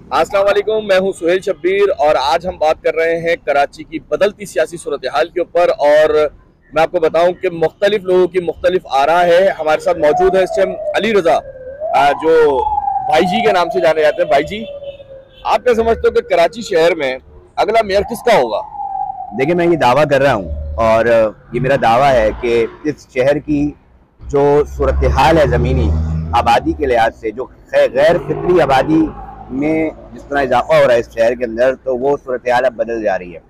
अस्सलाम वालेकुम, मैं हूं सुहेल शब्बीर और आज हम बात कर रहे हैं कराची की बदलती सियासी सूरत हाल के ऊपर। और मैं आपको बताऊं कि मुख्तलिफ लोगों की मुख्तलिफ आरा है। हमारे साथ मौजूद है इस टाइम अली रजा, जो भाई जी के नाम से जाने जाते हैं। भाई जी, आप क्या समझते हो कि कराची शहर में अगला मेयर किसका होगा? देखिए, मैं ये दावा कर रहा हूँ और ये मेरा दावा है कि इस शहर की जो सूरत हाल है ज़मीनी आबादी के लिहाज से, जो गैर फितरी आबादी में जिस तरह इजाफा हो रहा है इस शहर के अंदर, तो वो सूरत हाल अब बदल जा रही है।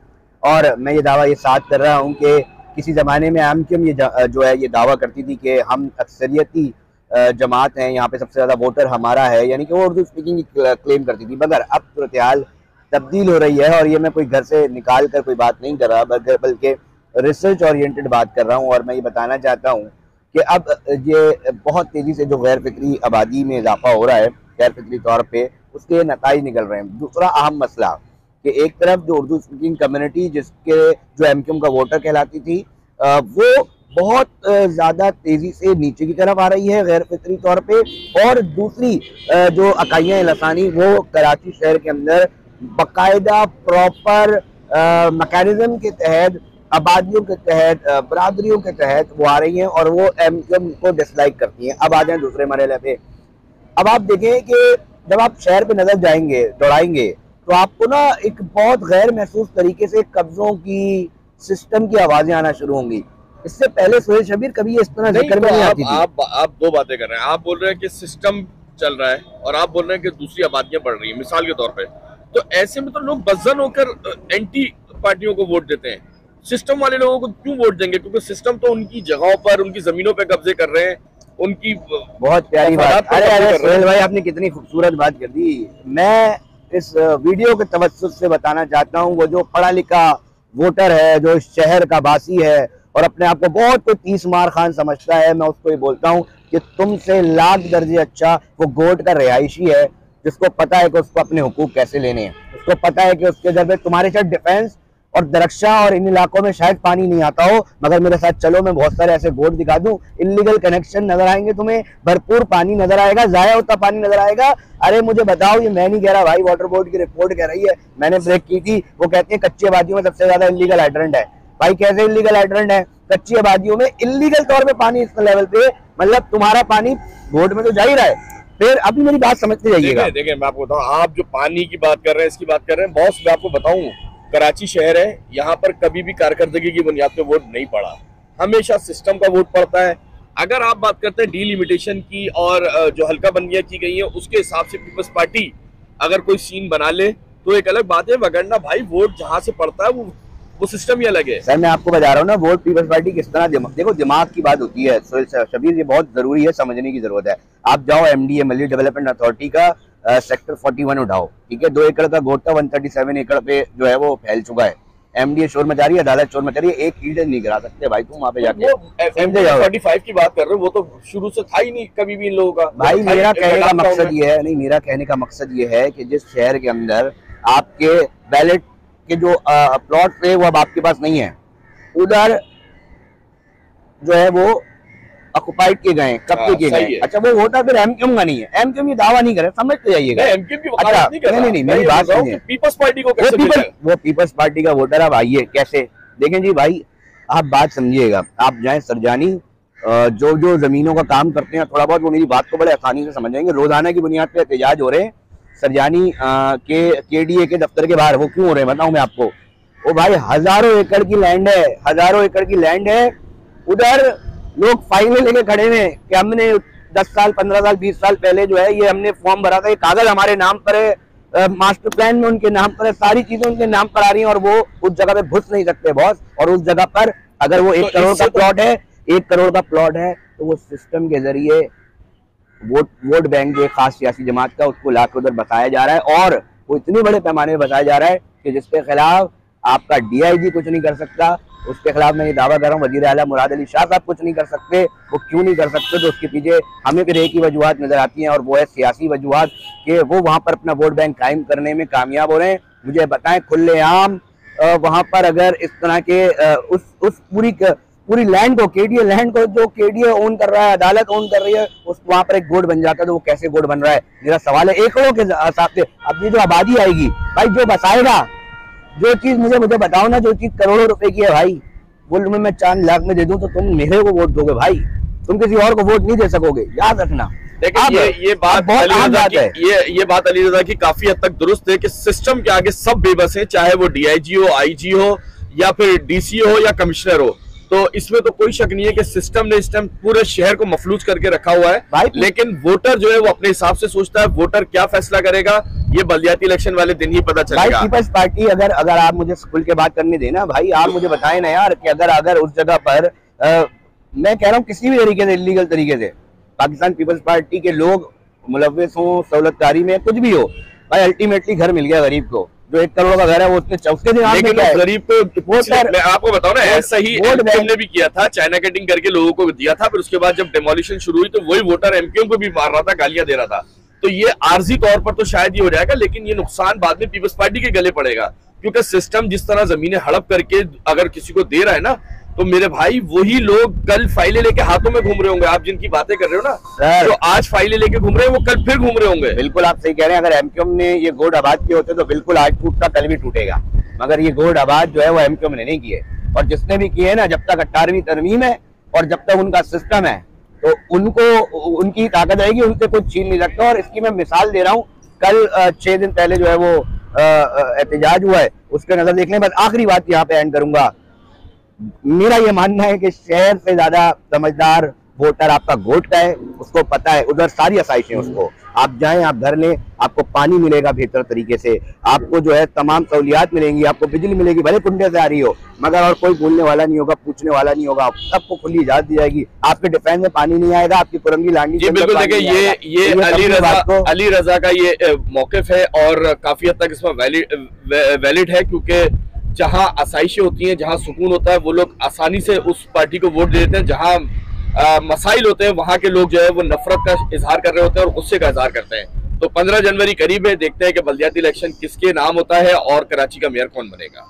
और मैं ये दावा ये साथ कर रहा हूँ कि किसी ज़माने में एमक्यूएम जो है ये दावा करती थी कि हम अक्सरियती जमात हैं, यहाँ पे सबसे ज़्यादा वोटर हमारा है, यानी कि वो उर्दू स्पीकिंग क्लेम करती थी। मगर अब सूरत हाल तब्दील हो रही है और ये मैं कोई घर से निकाल कर कोई बात नहीं कर रहा, बल्कि रिसर्च ओरिएंटेड बात कर रहा हूँ। और मैं ये बताना चाहता हूँ कि अब ये बहुत तेज़ी से जो गैर फिक्री आबादी में इजाफा हो रहा है गैर फिक्री तौर पे, उसके नताइज निकल रहे हैं। दूसरा अहम मसला कि एक तरफ जो उर्दू स्पीकिंग कम्युनिटी जिसके जो एमक्यूएम का वोटर कहलाती थी, वो बहुत ज़्यादा तेज़ी से नीचे की तरफ आ रही है गैर फिक्री तौर पे। और दूसरी जो अकाइयाँ लसानी वो कराची शहर के अंदर बाकायदा प्रॉपर मैकेनिज्म के तहत, आबादियों के तहत, बरादरियों के तहत वो आ रही हैं और वो एमक्यूएम को डिसलाइक करती हैं। अब आ जाए दूसरे मरहले पे। अब आप देखें कि जब आप शहर पे नजर जाएंगे, दौड़ाएंगे, तो आपको ना एक बहुत गैर महसूस तरीके से कब्जों की, सिस्टम की आवाजें आना शुरू होंगी। इससे पहले सुहेल शबीर कभी इस तरह जिक्र में नहीं आती थी। आप दो बातें कर रहे हैं। आप बोल रहे हैं कि सिस्टम चल रहा है और आप बोल रहे हैं कि दूसरी आबादियां बढ़ रही हैं, मिसाल के तौर पे। तो ऐसे में तो लोग बज़न होकर एंटी पार्टियों को वोट देते हैं। सिस्टम वाले लोगों को क्यों वोट देंगे? क्योंकि सिस्टम तो उनकी जगहों पर, उनकी जमीनों पे कब्जे कर रहे हैं, उनकी बहुत प्यारी बात। अरे सुहेल भाई, आपने कितनी खूबसूरत बात कर दी। मैं इस वीडियो के तवज्जुह से बताना चाहता हूँ, वो जो पढ़ा लिखा वोटर है, जो इस शहर का बासी है और अपने आप को बहुत कोई 30 मार खान समझता है, मैं उसको ये बोलता हूँ कि तुमसे लाख दर्जे अच्छा वो गोट का रिहायशी है, जिसको पता है कि उसको अपने हुकूक कैसे लेने हैं। उसको पता है कि उसके घर में तुम्हारे साथ डिफेंस और दरख्शा और इन इलाकों में शायद पानी नहीं आता हो, मगर मेरे साथ चलो, मैं बहुत सारे ऐसे गोट दिखा दूं, इलीगल कनेक्शन नजर आएंगे तुम्हें, भरपूर पानी नजर आएगा, जाया होता पानी नजर आएगा। अरे मुझे बताओ, ये मैं नहीं कह रहा भाई, वाटर बोर्ड की रिपोर्ट कह रही है, मैंने ब्रेक की थी। वो कहते हैं कच्ची आबादियों में सबसे ज्यादा इलीगल हाइड्रेंट है। भाई कैसे इलीगल हाइड्रेंट है? कच्ची आबादियों में इलीगल तौर पे पानी इस लेवल पे, मतलब तुम्हारा पानी गोट में तो जा ही रहा है। फिर अभी मेरी बात समझते जाइएगा। देखिए, मैं आपको बताऊं, आप जो पानी की बात कर रहे हैं, इसकी बात कर रहे हैं, बॉस मैं आपको बताऊं, कराची शहर है, यहाँ पर कभी भी कारकर्दगी की बुनियाद पे वोट नहीं पड़ा, हमेशा सिस्टम का वोट पड़ता है। अगर आप बात करते हैं डीलिमिटेशन की और जो हल्का बंदियां की गई है उसके हिसाब से पीपल्स पार्टी अगर कोई सीन बना ले तो एक अलग बात है, वगरना भाई वोट जहां से पड़ता है वो सिस्टम ही अलग है। सर मैं आपको बता रहा हूँ ना, वोट पीपल्स पार्टी किस तरह देखो, दिमाग की बात होती है शबीर, ये बहुत जरूरी है, समझने की जरूरत है। आप जाओ एमडीए, मल्टी डेवलपमेंट अथॉरिटी का सेक्टर 41 उठाओ, ठीक है, 2 एकड़ का गोट था, 137 एकड़ पे जो है वो फैल चुका है। एमडीए शोर मचा रही है, अदालत शोर मचा रही है, एक ईंट नहीं गिरा सकते भाई तुम वहां पे जाके। 45 की बात कर रहे हो, वो तो शुरू से था ही नहीं कभी भी इन लोगों का। भाई मेरा कहने का मकसद ये है, नहीं, मेरा कहने का मकसद ये है कि जिस शहर के अंदर आपके बैलेट के जो प्लॉट थे वो अब आपके पास नहीं है, उधर जो है वो ऑक्युपाइड किए गए, कब्जे किए गए। अच्छा, वो वोटर फिर एमक्यूएम का नहीं है। एमक्यूएम ये दावा नहीं करे, समझते जाइएगा। एमक्यूएम की वकालत नहीं कर रहा। नहीं, मेरी बात सुनिए। पीपल्स पार्टी को कैसे मिला? वो पीपल्स पार्टी का वोटर अब आइए कैसे देखें जी भाई, आप बात समझिएगा। आप जाए सरजानी, जो जो जमीनों का काम करते हैं थोड़ा बहुत, वो मेरी बात को बड़े आसानी से समझ जाएंगे। रोजाना की बुनियाद पर एहतजाज हो रहे हैं सरजानी के केडीए के दफ्तर के बाहर। वो क्यों हो रहे हैं बताऊं मैं आपको। वो भाई हजारों एकड़ की लैंड है, हजारों एकड़ की लैंड है, उधर लोग फाइलें लेके खड़े हैं कि हमने 10 साल, 15 साल, 20 साल पहले जो है ये हमने फॉर्म भरा था, ये कागज हमारे नाम पर है, मास्टर प्लान में उनके नाम पर है, सारी चीजें उनके नाम पर आ रही हैं, और वो उस जगह पे घुस नहीं सकते बॉस। और उस जगह पर अगर वो 1 करोड़ का प्लॉट है, 1 करोड़ का प्लॉट है, तो वो सिस्टम के जरिए वोट बैंक जो एक खास सियासी जमात का, उसको लाकर उधर बताया जा रहा है। और वो इतने बड़े पैमाने पर बताया जा रहा है कि जिसके खिलाफ आपका डीआईजी कुछ नहीं कर सकता, उसके खिलाफ मैं ये दावा कर रहा हूँ वजीर आला मुराद अली शाह साहब कुछ नहीं कर सकते। वो क्यों नहीं कर सकते? तो उसके पीछे हमें फिर एक ही वजूहत नजर आती हैं, और वो है सियासी वजूहत, कि वो वहाँ पर अपना वोट बैंक कायम करने में कामयाब हो रहे हैं। मुझे बताएं, खुलेआम वहाँ पर अगर इस तरह के उस पूरी पूरी लैंड को, केडीए लैंड को जो केडीए ओन कर रहा है, अदालत ओन कर रही है, उस वहां पर एक गोड बन जाता है, तो वो कैसे गोड बन रहा है? मेरा सवाल है एकड़ों के हिसाब से। अब ये जो आबादी आएगी भाई, जो बसाएगा, जो चीज मुझे बताओ ना, जो चीज करोड़ों रुपए की है भाई, वो मैं 4 लाख में दे दूं तो तुम मेरे को वोट दोगे भाई, तुम किसी और को वोट नहीं दे सकोगे, याद रखना। देखिए ये बात बहुत आम बात है। ये बात अली रजा की काफी हद तक दुरुस्त है कि सिस्टम के आगे सब बेबस है, चाहे वो डीआईजी हो, आईजी हो, या फिर डीसी हो, या कमिश्नर हो। तो इसमें तो कोई शक नहीं है कि सिस्टम ने इस टाइम पूरे शहर को मफलूज करके रखा हुआ है। लेकिन वोटर जो है वो अपने हिसाब से सोचता है, वोटर क्या फैसला करेगा ये बलदियाती इलेक्शन वाले दिन ही पता चलेगा। पीपल्स पार्टी, अगर आप मुझे खुल के बात करने देना भाई, आप मुझे बताएं ना यार कि अगर उस जगह पर मैं कह रहा हूँ किसी भी तरीके से, इलीगल तरीके से पाकिस्तान पीपल्स पार्टी के लोग मुलव्वस हो, सहूलतकारी में कुछ भी हो भाई, अल्टीमेटली घर मिल गया गरीब को। जो 1 करोड़ का घर है वो उसने चौथे दिन गरीब को मैं आपको बताऊं ना, ऐसा ही एमक्यूएम ने भी किया था, चाइना कटिंग करके लोगों को दिया था। फिर उसके बाद जब डेमोलिशन शुरू हुई तो वही वोटर एमक्यूएम को भी मार रहा था, गालियां दे रहा था। तो ये आर्जी तौर पर तो शायद ये हो जाएगा, लेकिन ये नुकसान बाद में पीपल्स पार्टी के गले पड़ेगा, क्योंकि सिस्टम जिस तरह जमीनें हड़प करके अगर किसी को दे रहा है ना, तो मेरे भाई वही लोग कल फाइलें लेके हाथों में घूम रहे होंगे। आप जिनकी बातें कर रहे हो ना, जो आज फाइलें लेके घूम रहे हैं, वो कल फिर घूम रहे होंगे। बिल्कुल आप सही कह रहे हैं। अगर एमक्यूएम ने ये गोड आबाद किए होते तो बिल्कुल आज टूटता कल भी टूटेगा, मगर ये गोड आबाद जो है वो एमक्यूएम ने नहीं किए। और जिसने भी किए ना, जब तक 18वीं तरमीम है और जब तक उनका सिस्टम है, तो उनको उनकी ताकत रहेगी, उनसे कुछ छीन नहीं सकता। और इसकी मैं मिसाल दे रहा हूँ, कल 6 दिन पहले जो है वो एहतजाज हुआ है, उसके नजर देख लें। बस आखिरी बात यहाँ पे एंड करूंगा, मेरा ये मानना है कि शहर से ज्यादा समझदार वोटर आपका गोट का है, उसको पता है उधर सारी आसाइशें उसको। आप जाएं, आप घर लें, आपको पानी मिलेगा बेहतर तरीके से, आपको जो है तमाम सहूलियात मिलेंगी, आपको बिजली मिलेगी, भले कुंडे से आ रही हो, मगर और कोई बोलने वाला नहीं होगा, पूछने वाला नहीं होगा, सबको खुली इजाजत दी जाएगी। आपके डिफेंस में पानी नहीं आएगा, आपकी कुरंगी लांडी। बिल्कुल देखिए, ये अली रजा का ये मौकिफ है और काफी हद तक इसमें वैलिड है, क्योंकि जहां आसाइशें होती हैं, जहां सुकून होता है, वो लोग आसानी से उस पार्टी को वोट दे देते हैं। जहां मसाइल होते हैं, वहां के लोग जो है वो नफरत का इजहार कर रहे होते हैं और गुस्से का इजहार करते हैं। तो 15 जनवरी करीब है, देखते हैं कि बल्दियाती इलेक्शन किसके नाम होता है और कराची का मेयर कौन बनेगा।